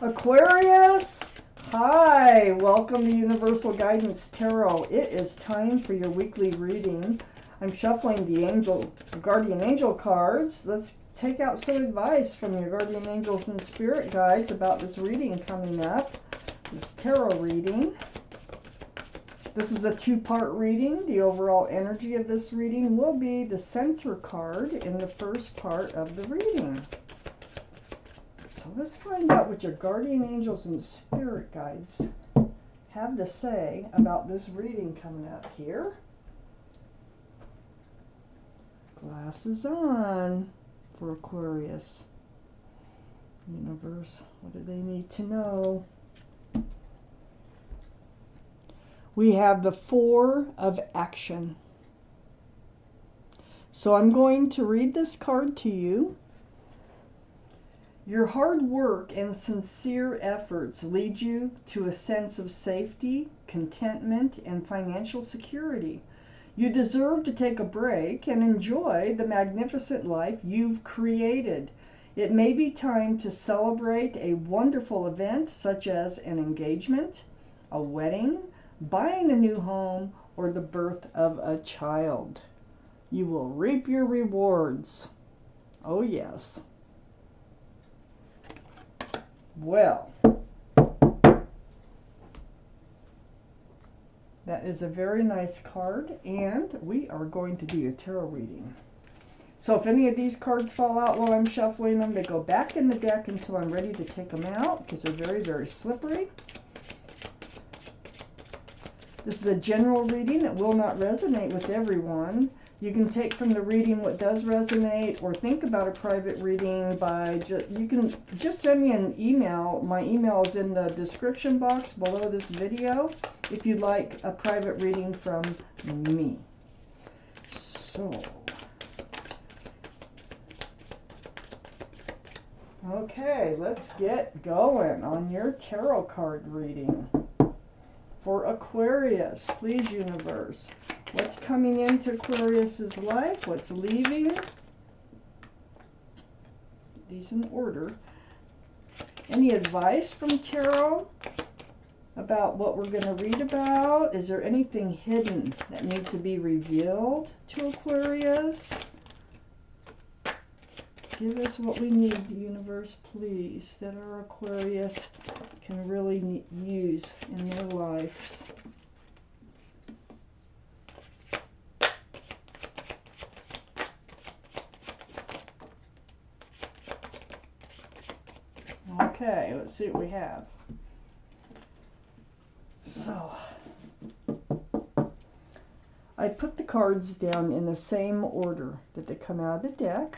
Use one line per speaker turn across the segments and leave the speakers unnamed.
Aquarius, hi, welcome to Universal Guidance Tarot. It is time for your weekly reading. I'm shuffling the guardian angel cards. Let's take out some advice from your guardian angels and spirit guides about this reading coming up, this tarot reading. This is a two-part reading. The overall energy of this reading will be the center card in the first part of the reading. So let's find out what your guardian angels and spirit guides have to say about this reading coming up here. Glasses on for Aquarius. Universe, what do they need to know? We have the Four of Action. So I'm going to read this card to you. Your hard work and sincere efforts lead you to a sense of safety, contentment, and financial security. You deserve to take a break and enjoy the magnificent life you've created. It may be time to celebrate a wonderful event such as an engagement, a wedding, buying a new home, or the birth of a child. You will reap your rewards. Oh yes. Well, that is a very nice card, and we are going to do a tarot reading. So if any of these cards fall out while I'm shuffling them, they go back in the deck until I'm ready to take them out because they're very, very slippery. This is a general reading. It will not resonate with everyone. You can take from the reading what does resonate, or think about a private reading by you can just send me an email. My email is in the description box below this video if you'd like a private reading from me. So, okay, let's get going on your tarot card reading. For Aquarius, please, universe, what's coming into Aquarius's life? What's leaving? These in order. Any advice from tarot about what we're going to read about? Is there anything hidden that needs to be revealed to Aquarius? Give us what we need, the universe, please, that our Aquarius can really use in their lives. Okay, let's see what we have. So, I put the cards down in the same order that they come out of the deck.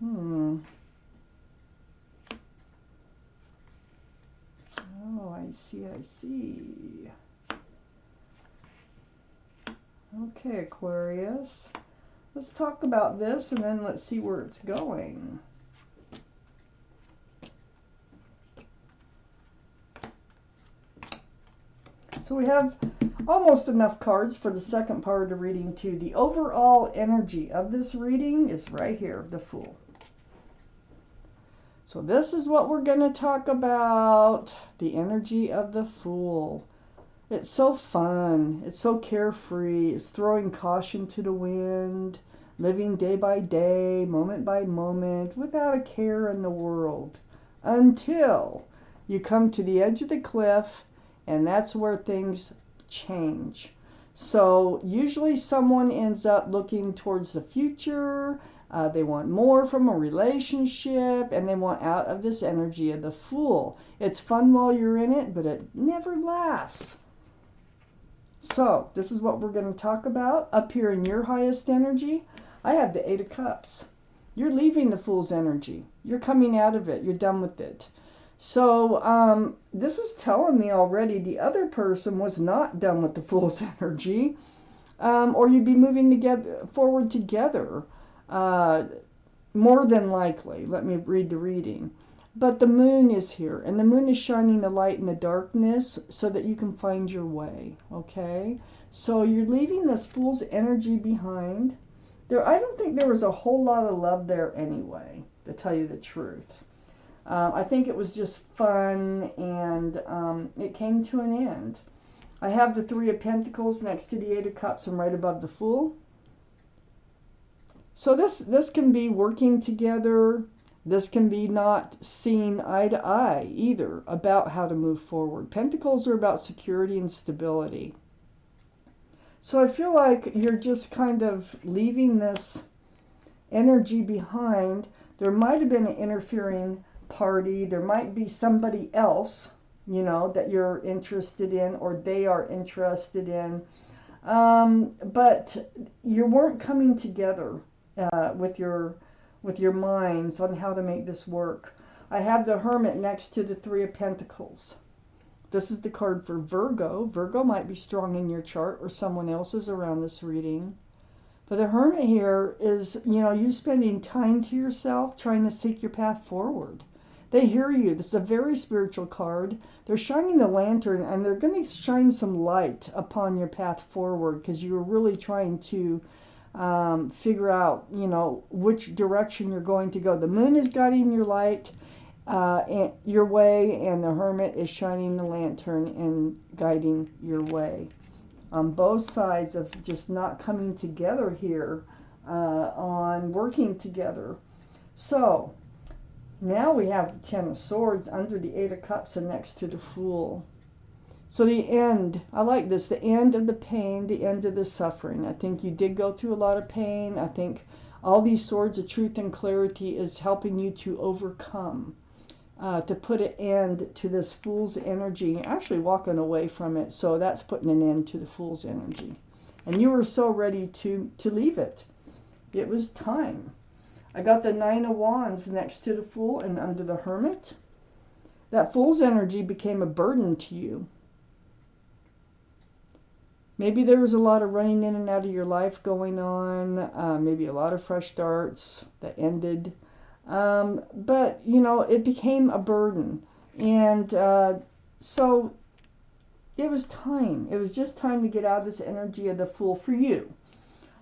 Oh, I see. Okay, Aquarius. Let's talk about this and then let's see where it's going. So we have almost enough cards for the second part of the reading too. The overall energy of this reading is right here, the Fool. So this is what we're going to talk about, the energy of the Fool. It's so fun. It's so carefree. It's throwing caution to the wind, living day by day, moment by moment, without a care in the world, until you come to the edge of the cliff, and that's where things change. So usually someone ends up looking towards the future. They want more from a relationship, and they want out of this energy of the Fool. It's fun while you're in it, but it never lasts. So this is what we're going to talk about. Up here in your highest energy, I have the Eight of Cups. You're leaving the Fool's energy. You're coming out of it. You're done with it. So this is telling me already the other person was not done with the Fool's energy, or you'd be moving forward together. More than likely. Let me read the reading. But the moon is here, and the moon is shining a light in the darkness so that you can find your way, okay? So you're leaving this Fool's energy behind. I don't think there was a whole lot of love there anyway, to tell you the truth. I think it was just fun, and it came to an end. I have the Three of Pentacles next to the Eight of Cups and right above the Fool. So this can be working together. This can be not seeing eye to eye either about how to move forward. Pentacles are about security and stability. So I feel like you're just kind of leaving this energy behind. There might have been an interfering party. There might be somebody else, you know, that you're interested in or they are interested in. But you weren't coming together with your minds on how to make this work. I have the Hermit next to the Three of Pentacles. This is the card for Virgo. Virgo might be strong in your chart or someone else's around this reading. But the Hermit here is, you know, you spending time to yourself, trying to seek your path forward. They hear you. This is a very spiritual card. They're shining the lantern, and they're going to shine some light upon your path forward because you're really trying to figure out, you know, which direction you're going to go. The moon is guiding your light your way, and the Hermit is shining the lantern and guiding your way. On both sides of just not coming together here, on working together. So now we have the Ten of Swords under the Eight of Cups and next to the Fool. So the end, I like this, the end of the pain, the end of the suffering. I think you did go through a lot of pain. I think all these swords of truth and clarity is helping you to overcome, to put an end to this Fool's energy. You're actually walking away from it, so that's putting an end to the Fool's energy. And you were so ready to leave it. It was time. I got the Nine of Wands next to the Fool and under the Hermit. That Fool's energy became a burden to you. Maybe there was a lot of running in and out of your life going on, maybe a lot of fresh starts that ended. But, you know, it became a burden. And so it was time. It was just time to get out of this energy of the Fool for you.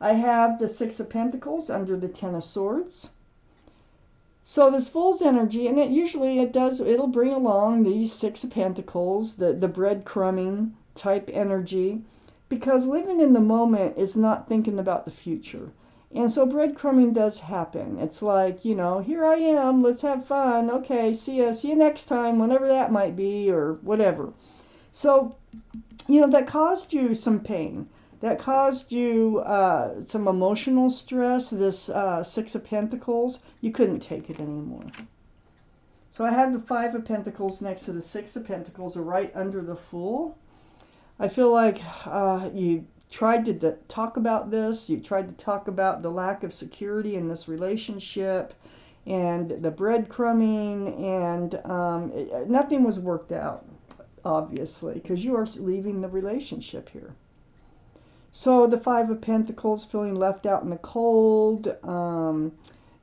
I have the Six of Pentacles under the Ten of Swords. So this Fool's energy, and it'll bring along these Six of Pentacles, the breadcrumbing type energy. Because living in the moment is not thinking about the future. And so breadcrumbing does happen. It's like, you know, here I am, let's have fun. Okay, see you next time, whenever that might be, or whatever. So, you know, that caused you some pain. That caused you some emotional stress, this Six of Pentacles. You couldn't take it anymore. So I have the Five of Pentacles next to the Six of Pentacles, right under the Fool. I feel like you tried to talk about this. You tried to talk about the lack of security in this relationship and the breadcrumbing, and nothing was worked out, obviously, because you are leaving the relationship here. So the Five of Pentacles, feeling left out in the cold.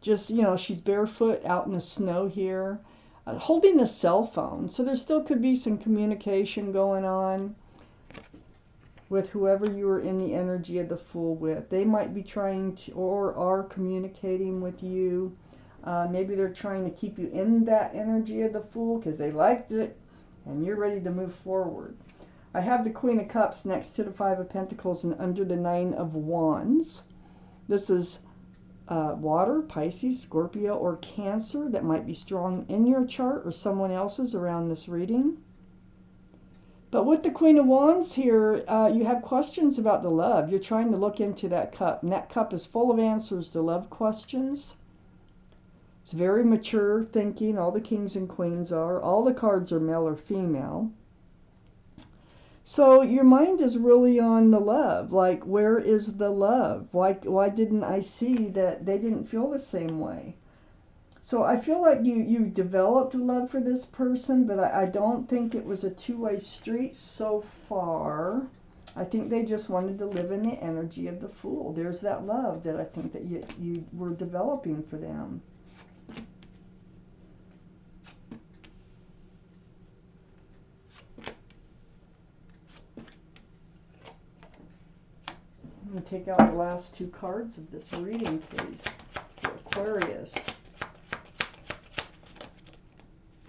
Just, you know, she's barefoot out in the snow here, holding a cell phone. So there still could be some communication going on with whoever you are in the energy of the Fool with. They might be trying to, or are communicating with you. Maybe they're trying to keep you in that energy of the Fool because they liked it and you're ready to move forward. I have the Queen of Cups next to the Five of Pentacles and under the Nine of Wands. This is water, Pisces, Scorpio, or Cancer that might be strong in your chart or someone else's around this reading. But with the Queen of Wands here, you have questions about the love. You're trying to look into that cup, and that cup is full of answers to love questions. It's very mature thinking. All the kings and queens are. All the cards are male or female. So your mind is really on the love. Like, where is the love? Why didn't I see that they didn't feel the same way? So I feel like you developed a love for this person, but I don't think it was a two-way street so far. I think they just wanted to live in the energy of the Fool. There's that love that I think that you were developing for them. Let me take out the last two cards of this reading, please, for Aquarius.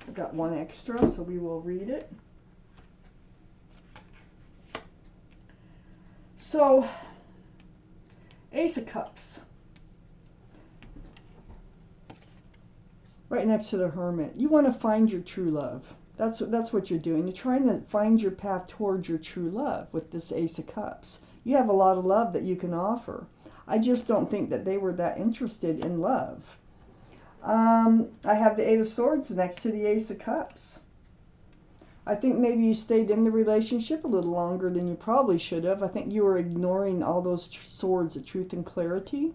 I've got one extra, so we will read it. So, Ace of Cups. Right next to the Hermit. You want to find your true love. That's what you're doing. You're trying to find your path towards your true love with this Ace of Cups. You have a lot of love that you can offer. I just don't think that they were that interested in love. I have the Eight of Swords next to the Ace of Cups. I think maybe you stayed in the relationship a little longer than you probably should have. I think you were ignoring all those swords of truth and clarity.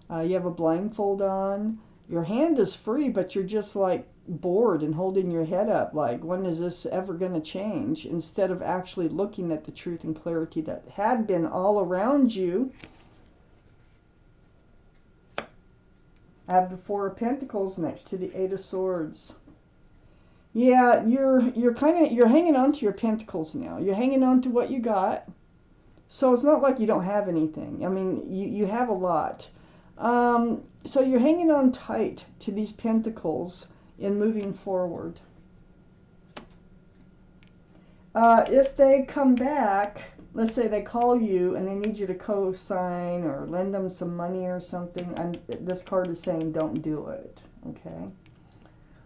You have a blindfold on. Your hand is free, but you're just like bored and holding your head up like, when is this ever going to change? Instead of actually looking at the truth and clarity that had been all around you. I have the Four of Pentacles next to the Eight of Swords. Yeah, you're hanging on to your pentacles now. You're hanging on to what you got. So it's not like you don't have anything. I mean, you have a lot. So you're hanging on tight to these pentacles in moving forward. If they come back, let's say they call you and they need you to co-sign or lend them some money or something, and this card is saying don't do it, okay?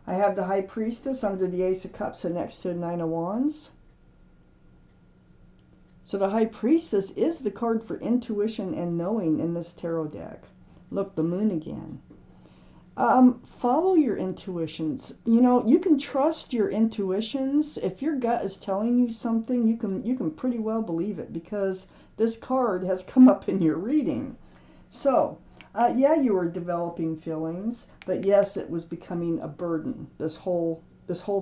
I have the High Priestess under the Ace of Cups and next to the Nine of Wands. So the High Priestess is the card for intuition and knowing in this tarot deck. Look, the Moon again. Follow your intuitions. You know, you can trust your intuitions. If your gut is telling you something, you can pretty well believe it, because this card has come up in your reading. So, yeah, you were developing feelings, but yes, it was becoming a burden. This whole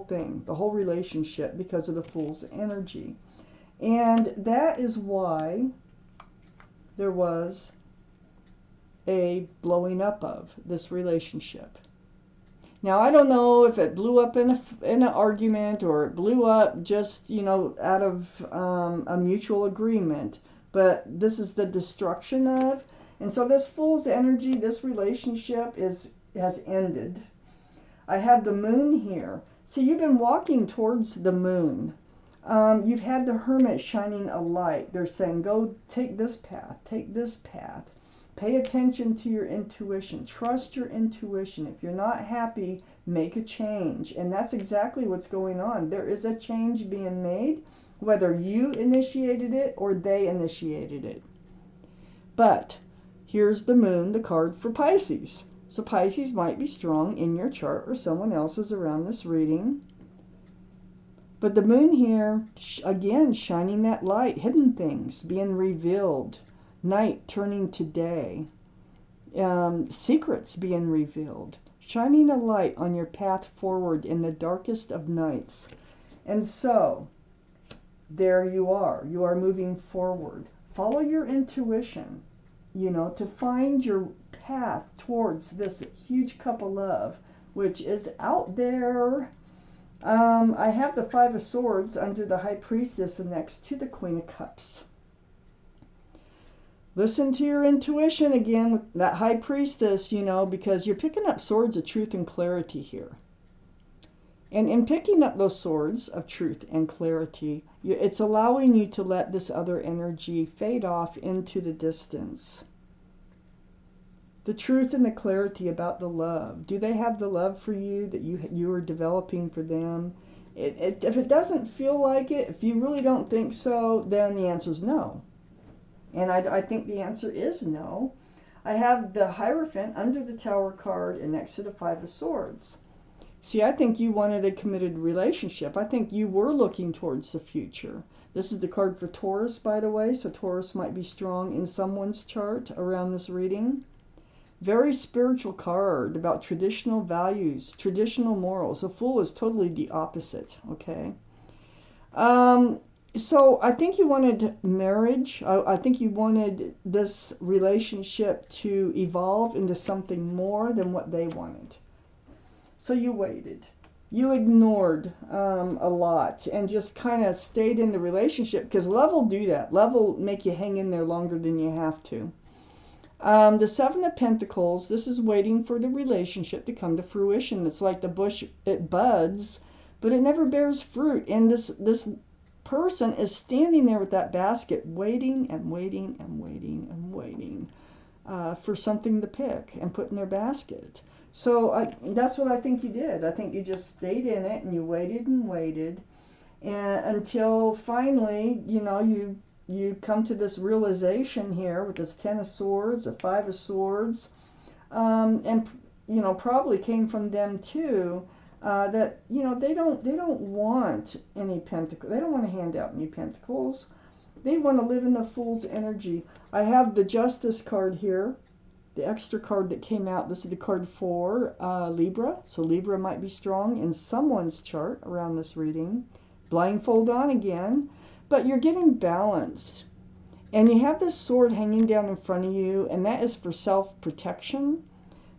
thing, the whole relationship, because of the Fool's energy, and that is why there was a blowing up of this relationship. Now, I don't know if it blew up in an argument or it blew up just, you know, out of a mutual agreement, but this is the destruction of. And so this Fool's energy, this relationship has ended. I have the Moon here. So you've been walking towards the Moon. You've had the Hermit shining a light. They're saying, go take this path, take this path. Pay attention to your intuition. Trust your intuition. If you're not happy, make a change. And that's exactly what's going on. There is a change being made, whether you initiated it or they initiated it. But here's the Moon, the card for Pisces. So Pisces might be strong in your chart or someone else's around this reading. But the Moon here, again, shining that light, hidden things being revealed. Night turning to day, secrets being revealed, shining a light on your path forward in the darkest of nights. And so, there you are moving forward. Follow your intuition, you know, to find your path towards this huge cup of love, which is out there. I have the Five of Swords under the High Priestess and next to the Queen of Cups. Listen to your intuition again with that High Priestess, you know, because you're picking up swords of truth and clarity here. And in picking up those swords of truth and clarity, it's allowing you to let this other energy fade off into the distance. The truth and the clarity about the love. Do they have the love for you that you are developing for them? If it doesn't feel like it, if you really don't think so, then the answer is no. And I think the answer is no. I have the Hierophant under the Tower card and next to the Five of Swords. See, I think you wanted a committed relationship. I think you were looking towards the future. This is the card for Taurus, by the way, so Taurus might be strong in someone's chart around this reading. Very spiritual card about traditional values, traditional morals. The Fool is totally the opposite, okay? So I think you wanted marriage. I think you wanted this relationship to evolve into something more than what they wanted. So you waited. you ignored a lot and just kind of stayed in the relationship, because love will do that. Love will make you hang in there longer than you have to. The Seven of Pentacles, this is waiting for the relationship to come to fruition. It's like the bush, it buds, but it never bears fruit. And this person is standing there with that basket, waiting and waiting and waiting and waiting for something to pick and put in their basket. So that's what I think you did. I think you just stayed in it and you waited and waited, and until finally, you come to this realization here with this Ten of Swords, a Five of Swords, and probably came from them too. That they don't want any pentacles. They don't want to hand out any pentacles. They want to live in the Fool's energy. I have the Justice card here, the extra card that came out. This is the card for Libra. So Libra might be strong in someone's chart around this reading. Blindfold on again. But you're getting balanced. And you have this sword hanging down in front of you, and that is for self-protection.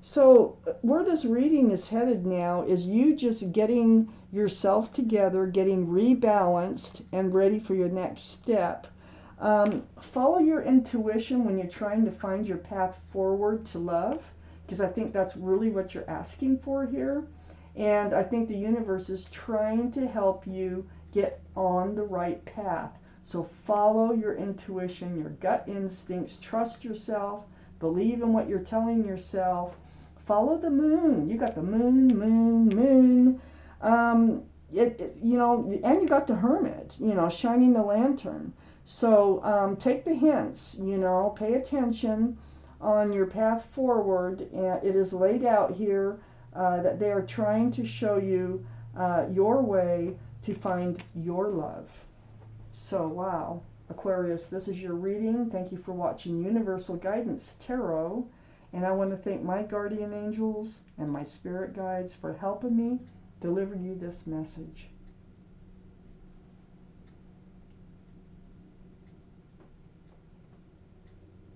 So where this reading is headed now is you just getting yourself together, getting rebalanced and ready for your next step. Follow your intuition when you're trying to find your path forward to love, because I think that's really what you're asking for here. And I think the universe is trying to help you get on the right path. So follow your intuition, your gut instincts, trust yourself, believe in what you're telling yourself. Follow the moon. You got the moon, moon, moon. And you got the Hermit, shining the lantern. So take the hints, pay attention on your path forward. And it is laid out here that they are trying to show you your way to find your love. So, wow. Aquarius, this is your reading. Thank you for watching Universal Guidance Tarot. And I want to thank my guardian angels and my spirit guides for helping me deliver you this message.